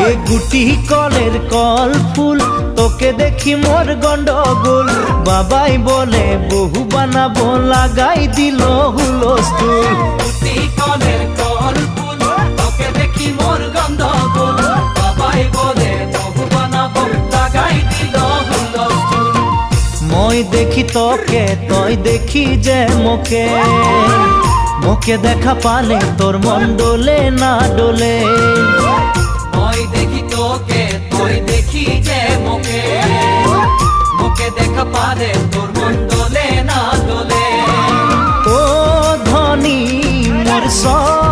এ গুটি কলের কল ফুল তোকে দেখি মোর গন্ডগোল বাবাই বলে বহু বানাবো লাগাই দিল হুলস্থুল গুটি কলের কল ফুল তোকে দেখি মোর গন্ডগোল বাবাই বলে বহু বানাবো লাগাই দিল হুলস্থুল মই দেখি তোকে তই দেখি যে মোকে মোকে দেখা পালে তোর মন ডোলে না ডোলে মই দেখি তোকে তুই দেখি যে মোকে মোকে দেখা পারে তোর মন দোলে না দোলে ও ধনী মোর সব